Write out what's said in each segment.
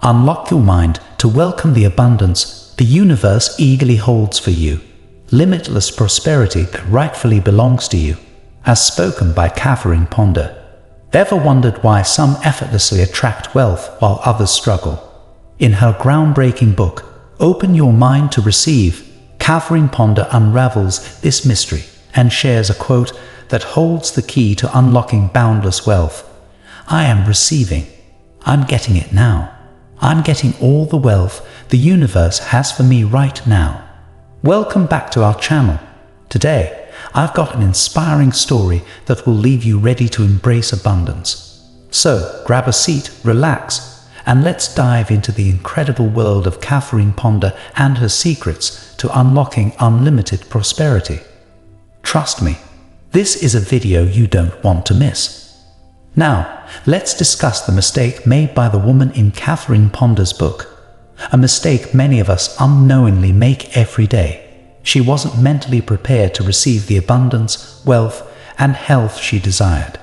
Unlock your mind to welcome the abundance the universe eagerly holds for you. Limitless prosperity that rightfully belongs to you, as spoken by Catherine Ponder. Ever wondered why some effortlessly attract wealth while others struggle? In her groundbreaking book, Open Your Mind to Receive, Catherine Ponder unravels this mystery and shares a quote that holds the key to unlocking boundless wealth. I am receiving. I'm getting it now. I'm getting all the wealth the universe has for me right now. Welcome back to our channel. Today, I've got an inspiring story that will leave you ready to embrace abundance. So, grab a seat, relax, and let's dive into the incredible world of Catherine Ponder and her secrets to unlocking unlimited prosperity. Trust me, this is a video you don't want to miss. Now, let's discuss the mistake made by the woman in Catherine Ponder's book. A mistake many of us unknowingly make every day. She wasn't mentally prepared to receive the abundance, wealth, and health she desired.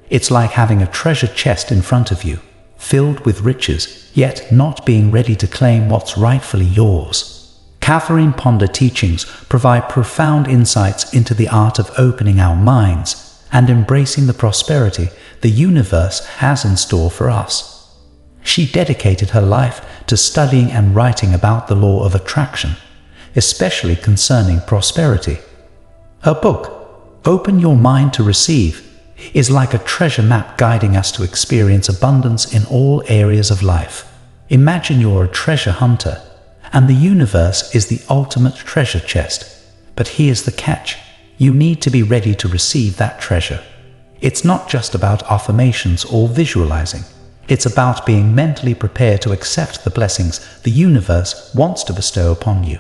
It's like having a treasure chest in front of you, filled with riches, yet not being ready to claim what's rightfully yours. Catherine Ponder teachings provide profound insights into the art of opening our minds and embracing the prosperity the universe has in store for us. She dedicated her life to studying and writing about the law of attraction, especially concerning prosperity. Her book, Open Your Mind to Receive, is like a treasure map guiding us to experience abundance in all areas of life. Imagine you're a treasure hunter, and the universe is the ultimate treasure chest. But here's the catch. You need to be ready to receive that treasure. It's not just about affirmations or visualizing. It's about being mentally prepared to accept the blessings the universe wants to bestow upon you.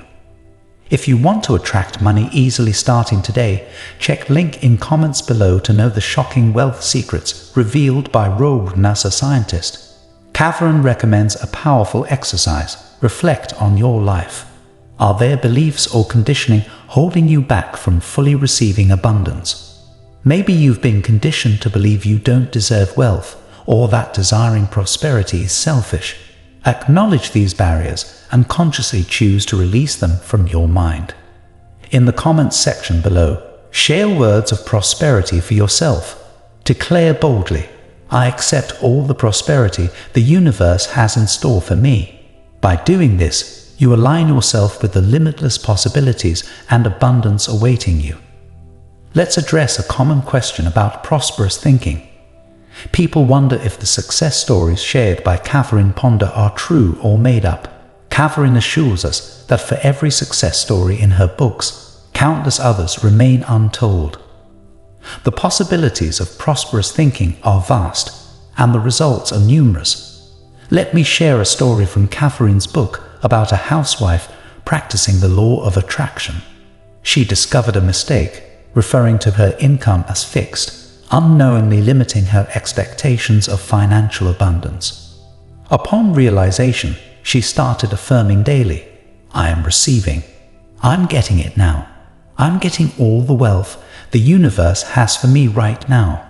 If you want to attract money easily starting today, check link in comments below to know the shocking wealth secrets revealed by rogue NASA scientist. Catherine recommends a powerful exercise. Reflect on your life. Are there beliefs or conditioning holding you back from fully receiving abundance? Maybe you've been conditioned to believe you don't deserve wealth, or that desiring prosperity is selfish. Acknowledge these barriers and consciously choose to release them from your mind. In the comments section below, share words of prosperity for yourself. Declare boldly, I accept all the prosperity the universe has in store for me. By doing this, you align yourself with the limitless possibilities and abundance awaiting you. Let's address a common question about prosperous thinking. People wonder if the success stories shared by Catherine Ponder are true or made up. Catherine assures us that for every success story in her books, countless others remain untold. The possibilities of prosperous thinking are vast, and the results are numerous. Let me share a story from Catherine's book about a housewife practicing the law of attraction. She discovered a mistake, referring to her income as fixed, unknowingly limiting her expectations of financial abundance. Upon realization, she started affirming daily, I am receiving. I'm getting it now. I'm getting all the wealth the universe has for me right now.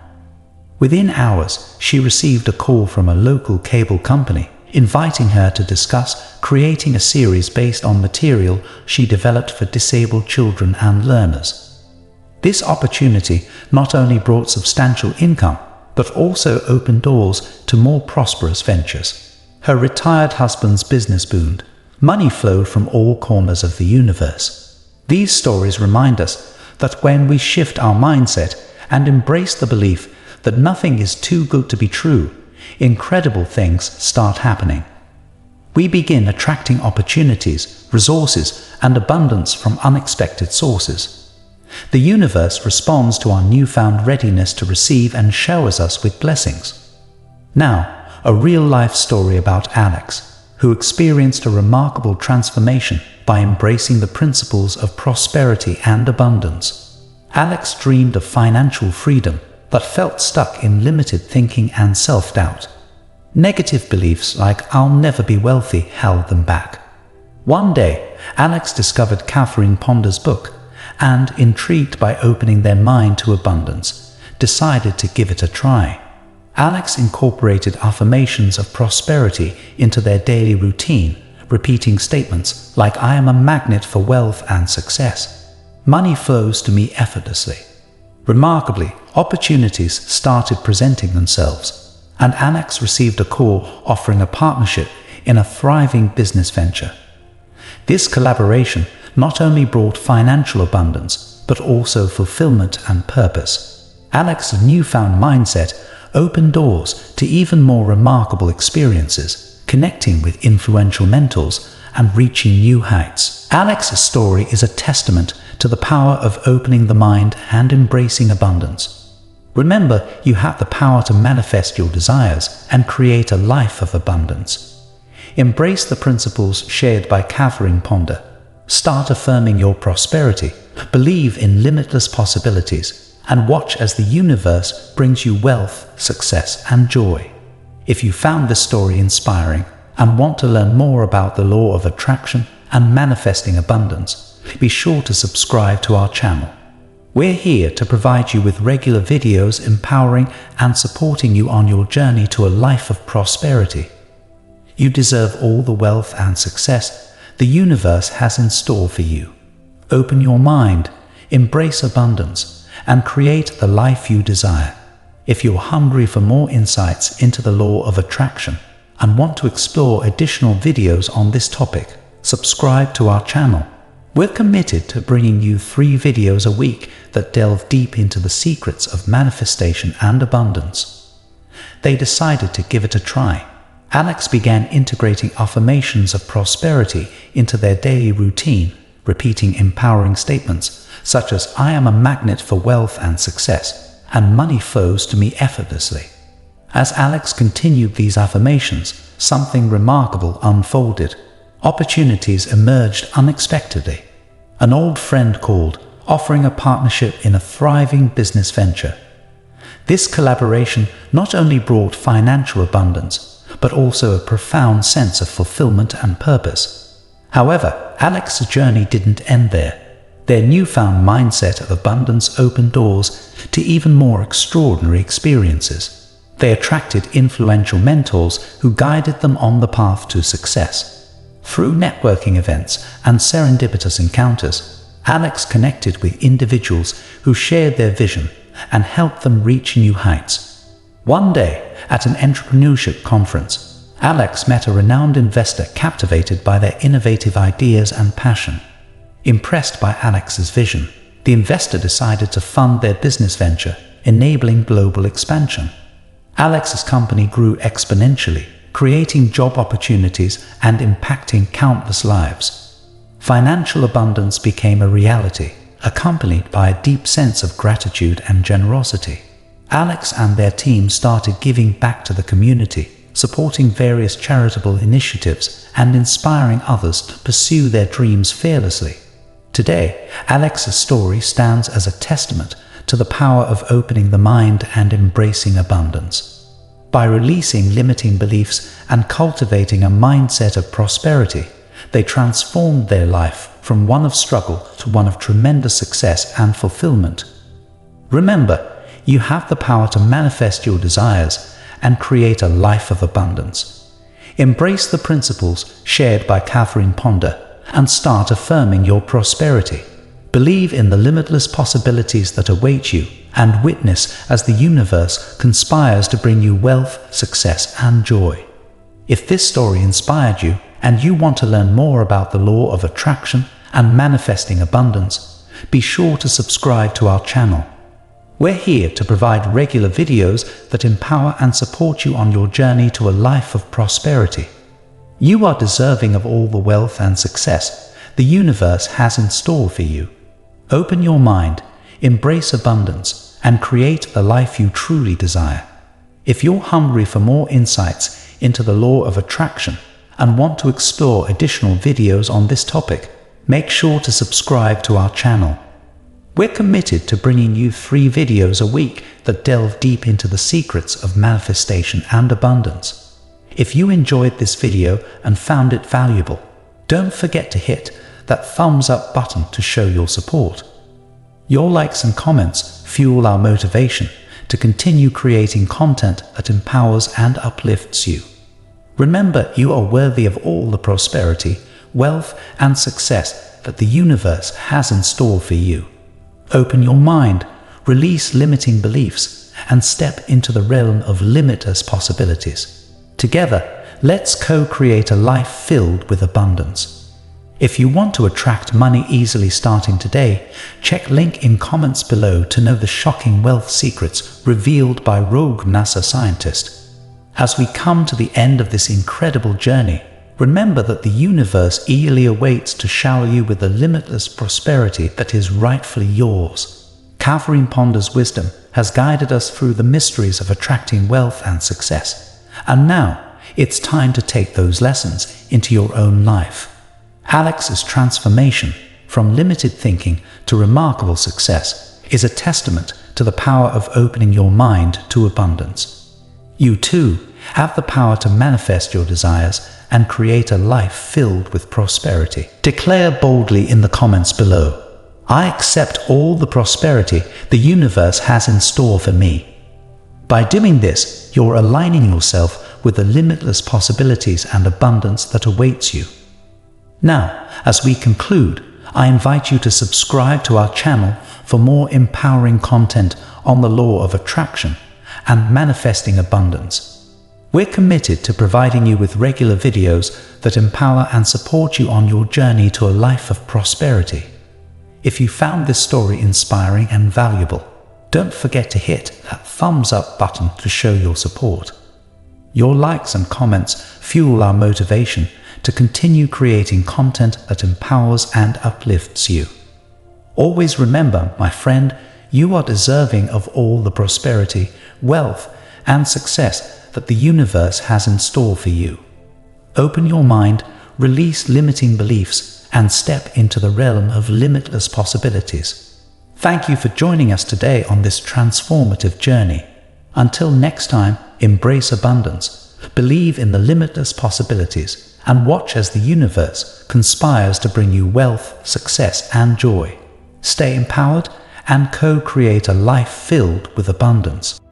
Within hours, she received a call from a local cable company, inviting her to discuss creating a series based on material she developed for disabled children and learners. This opportunity not only brought substantial income, but also opened doors to more prosperous ventures. Her retired husband's business boomed. Money flowed from all corners of the universe. These stories remind us that when we shift our mindset and embrace the belief that nothing is too good to be true, incredible things start happening. We begin attracting opportunities, resources, and abundance from unexpected sources. The universe responds to our newfound readiness to receive and showers us with blessings. Now, a real-life story about Alex, who experienced a remarkable transformation by embracing the principles of prosperity and abundance. Alex dreamed of financial freedom, but felt stuck in limited thinking and self-doubt. Negative beliefs like I'll never be wealthy held them back. One day, Alex discovered Catherine Ponder's book, and, intrigued by opening their mind to abundance, decided to give it a try. Alex incorporated affirmations of prosperity into their daily routine, repeating statements like "I am a magnet for wealth and success. Money flows to me effortlessly." Remarkably, opportunities started presenting themselves, and Alex received a call offering a partnership in a thriving business venture. This collaboration not only brought financial abundance, but also fulfillment and purpose. Alex's newfound mindset opened doors to even more remarkable experiences, connecting with influential mentors and reaching new heights. Alex's story is a testament to the power of opening the mind and embracing abundance. Remember, you have the power to manifest your desires and create a life of abundance. Embrace the principles shared by Catherine Ponder. Start affirming your prosperity, believe in limitless possibilities, and watch as the universe brings you wealth, success, and joy. If you found this story inspiring and want to learn more about the law of attraction and manifesting abundance, be sure to subscribe to our channel. We're here to provide you with regular videos empowering and supporting you on your journey to a life of prosperity. You deserve all the wealth and success the universe has in store for you. Open your mind, embrace abundance, and create the life you desire. If you're hungry for more insights into the law of attraction and want to explore additional videos on this topic, subscribe to our channel. We're committed to bringing you 3 videos a week that delve deep into the secrets of manifestation and abundance. They decided to give it a try. Alex began integrating affirmations of prosperity into their daily routine, repeating empowering statements such as "I am a magnet for wealth and success, and money flows to me effortlessly." As Alex continued these affirmations, something remarkable unfolded. Opportunities emerged unexpectedly. An old friend called, offering a partnership in a thriving business venture. This collaboration not only brought financial abundance, but also a profound sense of fulfillment and purpose. However, Alex's journey didn't end there. Their newfound mindset of abundance opened doors to even more extraordinary experiences. They attracted influential mentors who guided them on the path to success. Through networking events and serendipitous encounters, Alex connected with individuals who shared their vision and helped them reach new heights. One day, at an entrepreneurship conference, Alex met a renowned investor captivated by their innovative ideas and passion. Impressed by Alex's vision, the investor decided to fund their business venture, enabling global expansion. Alex's company grew exponentially, creating job opportunities and impacting countless lives. Financial abundance became a reality, accompanied by a deep sense of gratitude and generosity. Alex and their team started giving back to the community, supporting various charitable initiatives and inspiring others to pursue their dreams fearlessly. Today, Alex's story stands as a testament to the power of opening the mind and embracing abundance. By releasing limiting beliefs and cultivating a mindset of prosperity, they transformed their life from one of struggle to one of tremendous success and fulfillment. Remember, you have the power to manifest your desires and create a life of abundance. Embrace the principles shared by Catherine Ponder and start affirming your prosperity. Believe in the limitless possibilities that await you and witness as the universe conspires to bring you wealth, success, and joy. If this story inspired you and you want to learn more about the law of attraction and manifesting abundance, be sure to subscribe to our channel. We're here to provide regular videos that empower and support you on your journey to a life of prosperity. You are deserving of all the wealth and success the universe has in store for you. Open your mind, embrace abundance, and create the life you truly desire. If you're hungry for more insights into the law of attraction and want to explore additional videos on this topic, make sure to subscribe to our channel. We're committed to bringing you 3 videos a week that delve deep into the secrets of manifestation and abundance. If you enjoyed this video and found it valuable, don't forget to hit that thumbs up button to show your support. Your likes and comments fuel our motivation to continue creating content that empowers and uplifts you. Remember, you are worthy of all the prosperity, wealth, and success that the universe has in store for you. Open your mind, release limiting beliefs, and step into the realm of limitless possibilities. Together, let's co-create a life filled with abundance. If you want to attract money easily starting today, check link in comments below to know the shocking wealth secrets revealed by rogue NASA scientist. As we come to the end of this incredible journey, remember that the universe eagerly awaits to shower you with the limitless prosperity that is rightfully yours. Catherine Ponder's wisdom has guided us through the mysteries of attracting wealth and success. And now, it's time to take those lessons into your own life. Alex's transformation from limited thinking to remarkable success is a testament to the power of opening your mind to abundance. You too have the power to manifest your desires and create a life filled with prosperity. Declare boldly in the comments below, "I accept all the prosperity the universe has in store for me." By doing this, you're aligning yourself with the limitless possibilities and abundance that awaits you. Now, as we conclude, I invite you to subscribe to our channel for more empowering content on the law of attraction and manifesting abundance. We're committed to providing you with regular videos that empower and support you on your journey to a life of prosperity. If you found this story inspiring and valuable, don't forget to hit that thumbs up button to show your support. Your likes and comments fuel our motivation to continue creating content that empowers and uplifts you. Always remember, my friend, you are deserving of all the prosperity, wealth, and success that the universe has in store for you. Open your mind, release limiting beliefs, and step into the realm of limitless possibilities. Thank you for joining us today on this transformative journey. Until next time, embrace abundance, believe in the limitless possibilities, and watch as the universe conspires to bring you wealth, success, and joy. Stay empowered and co-create a life filled with abundance.